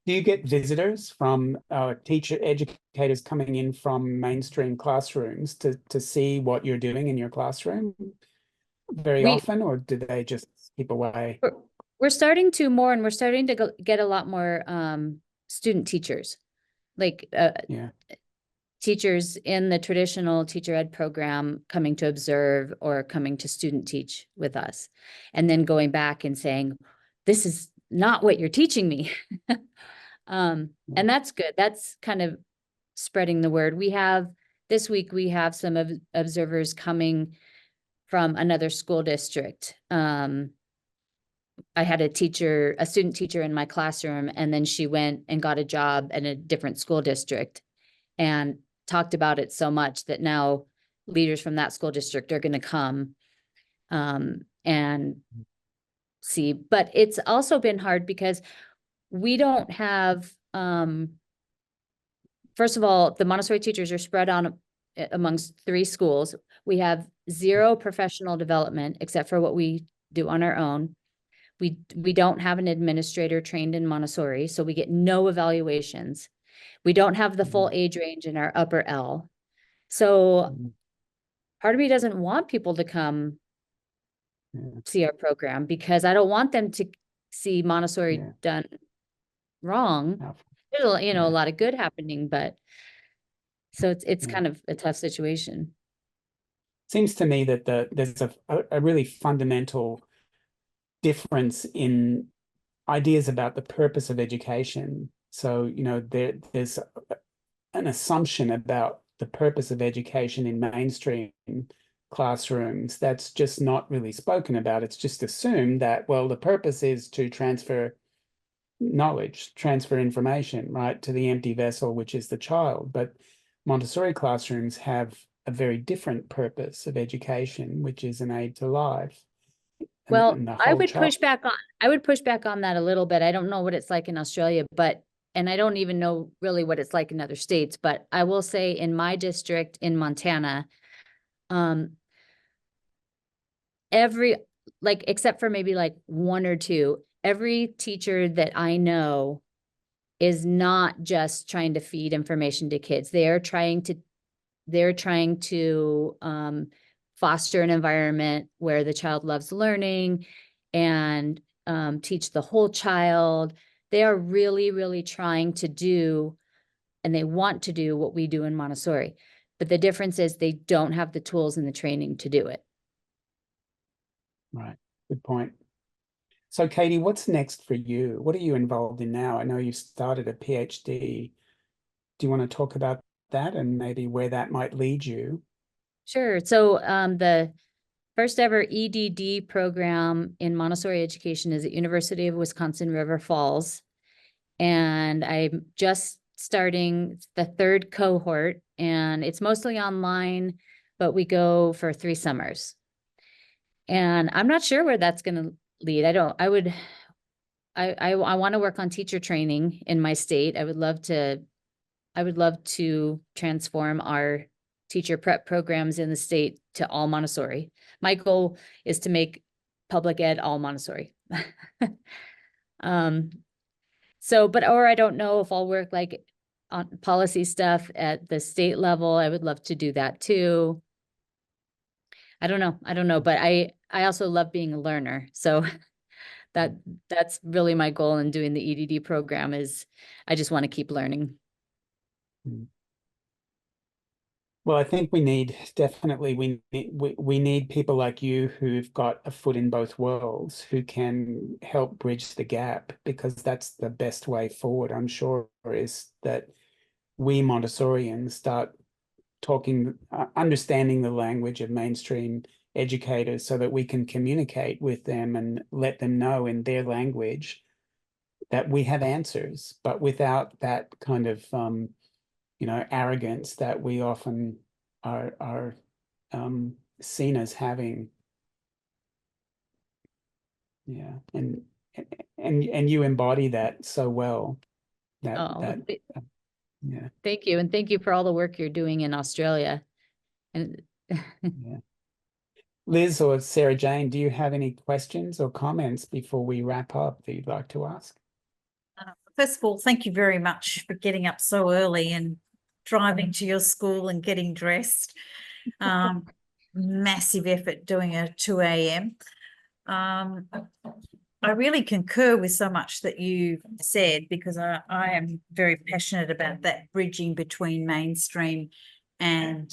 Do you get visitors from teacher educators coming in from mainstream classrooms to see what you're doing in your classroom very often, or do they just keep away? We're starting to more, and we're starting to get a lot more student teachers, like teachers in the traditional teacher ed program coming to observe or coming to student teach with us, and then going back and saying, this is not what you're teaching me. And that's good. That's kind of spreading the word. This week, we have some observers coming from another school district. I had a student teacher in my classroom, and then she went and got a job in a different school district and talked about it so much that now leaders from that school district are going to come and see. But it's also been hard because we don't have, first of all, the Montessori teachers are spread on amongst 3 schools. We have 0 professional development except for what we do on our own. We don't have an administrator trained in Montessori, so we get no evaluations. We don't have the full age range in our upper L. So part of me doesn't want people to come see our program, because I don't want them to see Montessori done wrong. There's a lot of good happening, but so it's kind of a tough situation. Seems to me that there's a really fundamental difference in ideas about the purpose of education. So, there's an assumption about the purpose of education in mainstream classrooms that's just not really spoken about. It's just assumed that, well, the purpose is to transfer knowledge, transfer information, right, to the empty vessel, which is the child. But Montessori classrooms have a very different purpose of education, which is an aid to life. Well, I would push back on that a little bit. I don't know what it's like in Australia, and I don't even know really what it's like in other states, but I will say in my district in Montana, except for maybe like 1 or 2, every teacher that I know is not just trying to feed information to kids. They are trying to they're trying to foster an environment where the child loves learning and teach the whole child. They are really, really trying to do, and they want to do what we do in Montessori. But the difference is they don't have the tools and the training to do it. Right. Good point. So, Katy, what's next for you? What are you involved in now? I know you started a PhD. Do you want to talk about that and maybe where that might lead you? Sure. So the first ever EDD program in Montessori education is at University of Wisconsin River Falls. And I'm just starting the third cohort, and it's mostly online, but we go for 3 summers. And I'm not sure where that's going to lead. I want to work on teacher training in my state. I would love to transform our teacher prep programs in the state to all Montessori. My goal is to make public ed all Montessori. Or I don't know if I'll work like on policy stuff at the state level. I would love to do that too. I don't know, but I also love being a learner. So that's really my goal in doing the EDD program is I just want to keep learning. Well, I think we need people like you who've got a foot in both worlds, who can help bridge the gap, because that's the best way forward, I'm sure, is that we Montessorians start talking, understanding the language of mainstream educators so that we can communicate with them and let them know in their language that we have answers, but without that kind of arrogance that we often are seen as having. Yeah, and you embody that so well. Yeah. Thank you, and thank you for all the work you're doing in Australia. And yeah. Liz or Sarah Jane, do you have any questions or comments before we wrap up that you'd like to ask? First of all, thank you very much for getting up so early and driving to your school and getting dressed. Massive effort doing a 2 a.m. I really concur with so much that you said, because I am very passionate about that bridging between mainstream and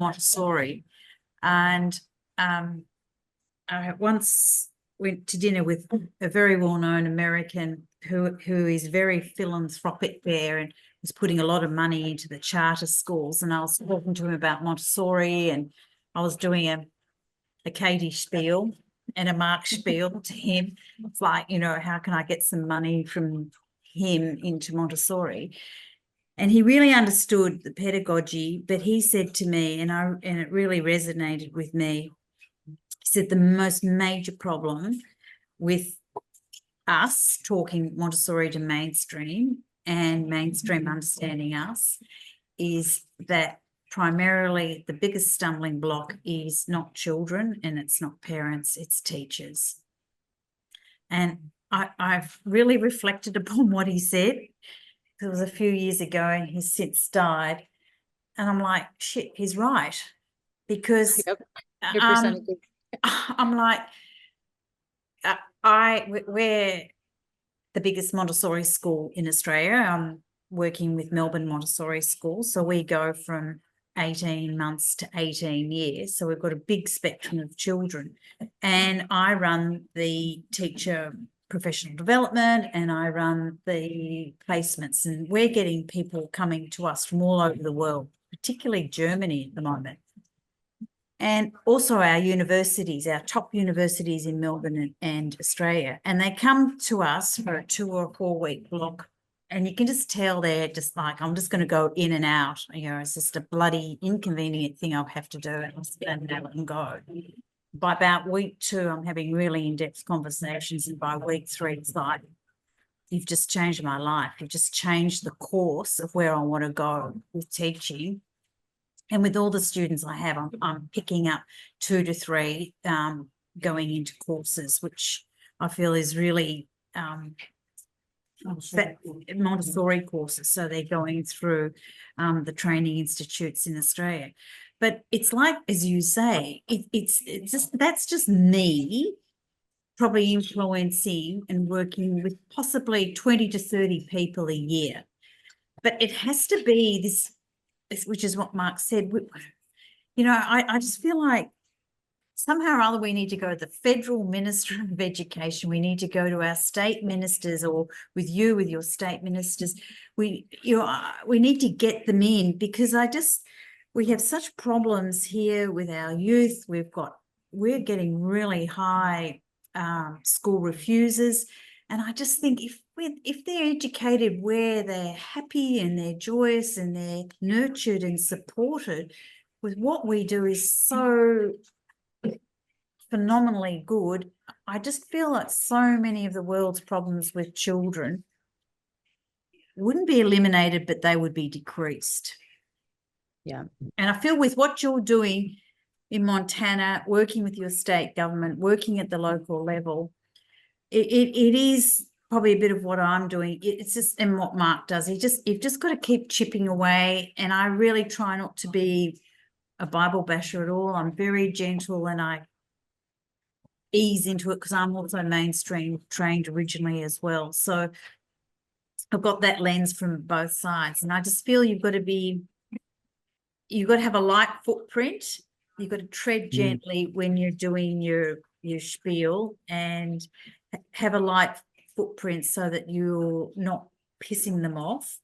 Montessori. And I once went to dinner with a very well-known American who is very philanthropic there and was putting a lot of money into the charter schools. And I was talking to him about Montessori, and I was doing a Katy spiel and a Mark spiel to him. It's like, how can I get some money from him into Montessori? And he really understood the pedagogy, but he said to me, and it really resonated with me, he said the most major problem with us talking Montessori to mainstream and mainstream understanding us is that primarily the biggest stumbling block is not children and it's not parents, it's teachers. And I've really reflected upon what he said. It was a few years ago and he's since died. And I'm like, shit, he's right. Because I'm like, we're the biggest Montessori school in Australia. I'm working with Melbourne Montessori School. So we go from 18 months to 18 years. So we've got a big spectrum of children. And I run the teacher professional development and I run the placements. And we're getting people coming to us from all over the world, particularly Germany at the moment. And also our universities, our top universities in Melbourne and Australia. And they come to us for a 2 or 4 week block. And you can just tell they're just like, I'm just going to go in and out. It's just a bloody inconvenient thing I'll have to do. And I'll stand out and go. By about week 2, I'm having really in-depth conversations. And by week 3, it's like, you've just changed my life. You've just changed the course of where I want to go with teaching. And with all the students I have, I'm picking up 2 to 3 going into courses, which I feel is really Montessori courses. So they're going through the training institutes in Australia. But it's like, as you say, it's just, that's just me probably influencing and working with possibly 20 to 30 people a year. But it has to be this, which is what Mark said. You know, I just feel like somehow or other we need to go to the Federal Minister of Education. We need to go to our state ministers, or with your state ministers. We need to get them in, because we have such problems here with our youth. We're getting really high school refusers. And I just think if they're educated where they're happy and they're joyous and they're nurtured and supported, with what we do is so phenomenally good. I just feel like so many of the world's problems with children wouldn't be eliminated, but they would be decreased. Yeah. And I feel with what you're doing in Montana, working with your state government, working at the local level, it is probably a bit of what I'm doing. It's just, and what Mark does, you've just got to keep chipping away. And I really try not to be a Bible basher at all. I'm very gentle and I ease into it, because I'm also mainstream trained originally as well. So I've got that lens from both sides. And I just feel you've got to have a light footprint. You've got to tread gently when you're doing your spiel, and have a light footprint so that you're not pissing them off,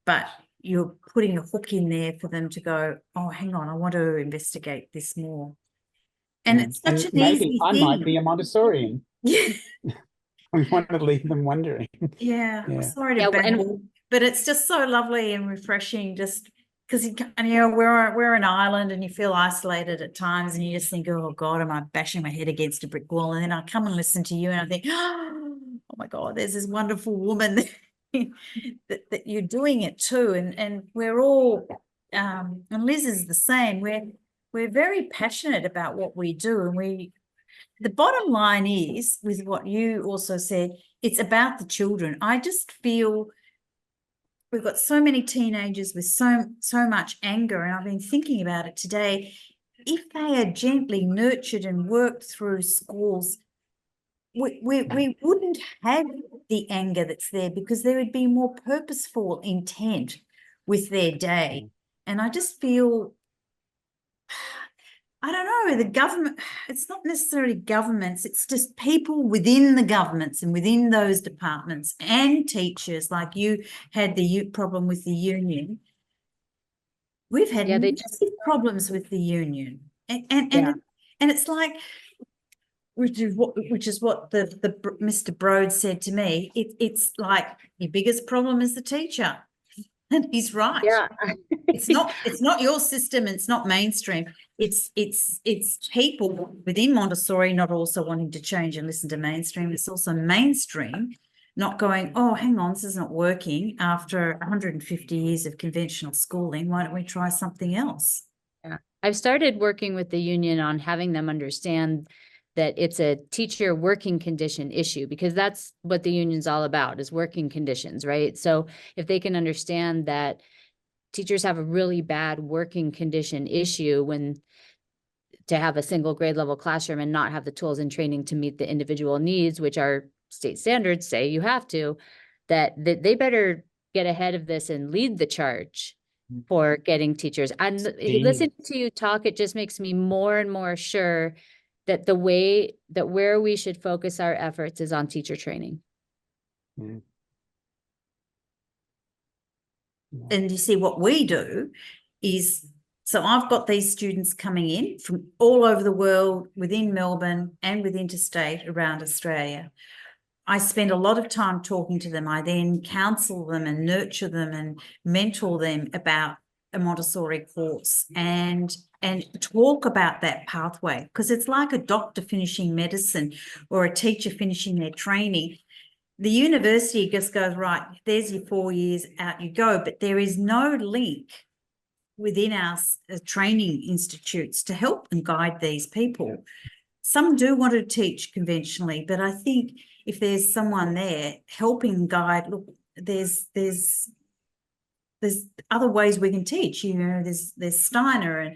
but you're putting a hook in there for them to go, oh, hang on, I want to investigate this more. And it's such an easy I thing. might be a Montessorian. Yeah. We want to leave them wondering. Yeah. Yeah. Sorry to babble, but it's just so lovely and refreshing, just because we're an island and you feel isolated at times, and you just think, oh God, am I bashing my head against a brick wall? And then I come and listen to you and I think, oh my God, there's this wonderful woman that you're doing it too. And we're all and Liz is the same. We're very passionate about what we do, and the bottom line is, with what you also said, it's about the children. I just feel we've got so many teenagers with so much anger, and I've been thinking about it today. If they are gently nurtured and worked through schools, we wouldn't have the anger that's there, because there would be more purposeful intent with their day. And I just feel, I don't know, the government, it's not necessarily governments, it's just people within the governments and within those departments, and teachers, like you had the problem with the union. We've had massive problems with the union. And it's like, which is what the Mr. Broad said to me, it's like your biggest problem is the teacher. And he's right. Yeah. It's not your system, it's not mainstream. It's people within Montessori not also wanting to change and listen to mainstream. It's also mainstream not going, oh, hang on, this isn't working after 150 years of conventional schooling. Why don't we try something else? Yeah. I've started working with the union on having them understand that it's a teacher working condition issue, because that's what the union's all about, is working conditions, right? So if they can understand that teachers have a really bad working condition issue to have a single grade level classroom and not have the tools and training to meet the individual needs, which our state standards say you have to, that they better get ahead of this and lead the charge for getting teachers. And listening to you talk, it just makes me more and more sure that where we should focus our efforts is on teacher training. Mm. And you see, what we do is, so I've got these students coming in from all over the world, within Melbourne and with interstate around Australia. I spend a lot of time talking to them. I then counsel them and nurture them and mentor them about a Montessori course and talk about that pathway, because it's like a doctor finishing medicine or a teacher finishing their training. The university just goes, right, there's your 4 years, out you go. But there is no link within our training institutes to help and guide these people. Some do want to teach conventionally, but I think if there's someone there helping guide, look, there's other ways we can teach, you know, there's Steiner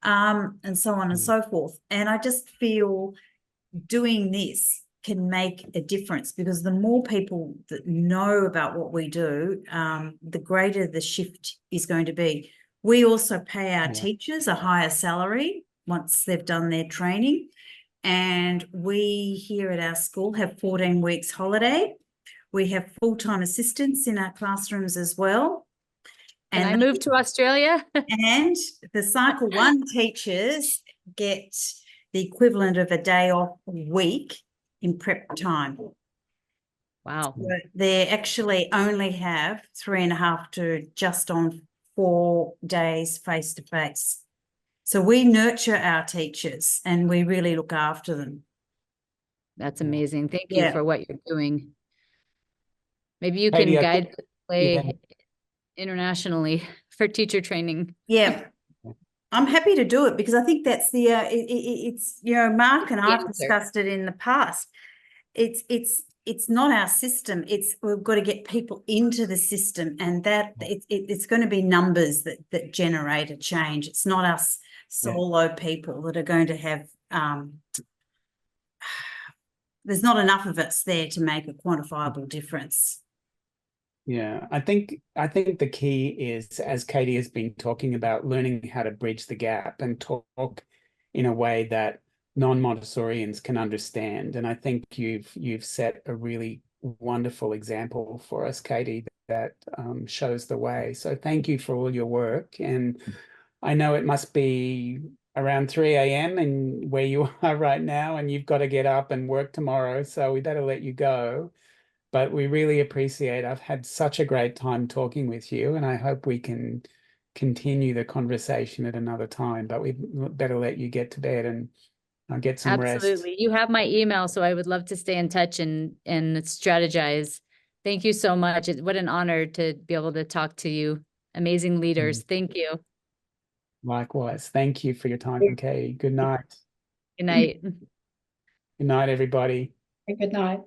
and so on and so forth. And I just feel doing this can make a difference, because the more people that know about what we do, the greater the shift is going to be. We also pay our teachers a higher salary once they've done their training. And we here at our school have 14 weeks holiday. We have full-time assistants in our classrooms as well. And I moved to Australia. And the Cycle 1 teachers get the equivalent of a day off a week in prep time. Wow. So they actually only have 3.5 to just on 4 days face-to-face. So we nurture our teachers and we really look after them. That's amazing. Thank you for what you're doing. Maybe you Katy, can guide the play internationally for teacher training. Yeah. I'm happy to do it, because I think that's the it's, you know, Mark and I've discussed it in the past. It's not our system. It's, we've got to get people into the system, and that it's going to be numbers that generate a change. It's not us solo people that are going to have there's not enough of us there to make a quantifiable difference. Yeah, I think the key is, as Katy has been talking about, learning how to bridge the gap and talk in a way that non-Montessorians can understand. And I think you've set a really wonderful example for us, Katy, that shows the way. So thank you for all your work. And I know it must be around 3 a.m. and where you are right now, and you've got to get up and work tomorrow. So we better let you go. But we really appreciate, I've had such a great time talking with you, and I hope we can continue the conversation at another time, but we better let you get to bed and get some rest. Absolutely. You have my email, so I would love to stay in touch and strategize. Thank you so much. What an honor to be able to talk to you. Amazing leaders. Thank you. Likewise. Thank you for your time, Katy. Good night. Good night. Good night, everybody. Good night.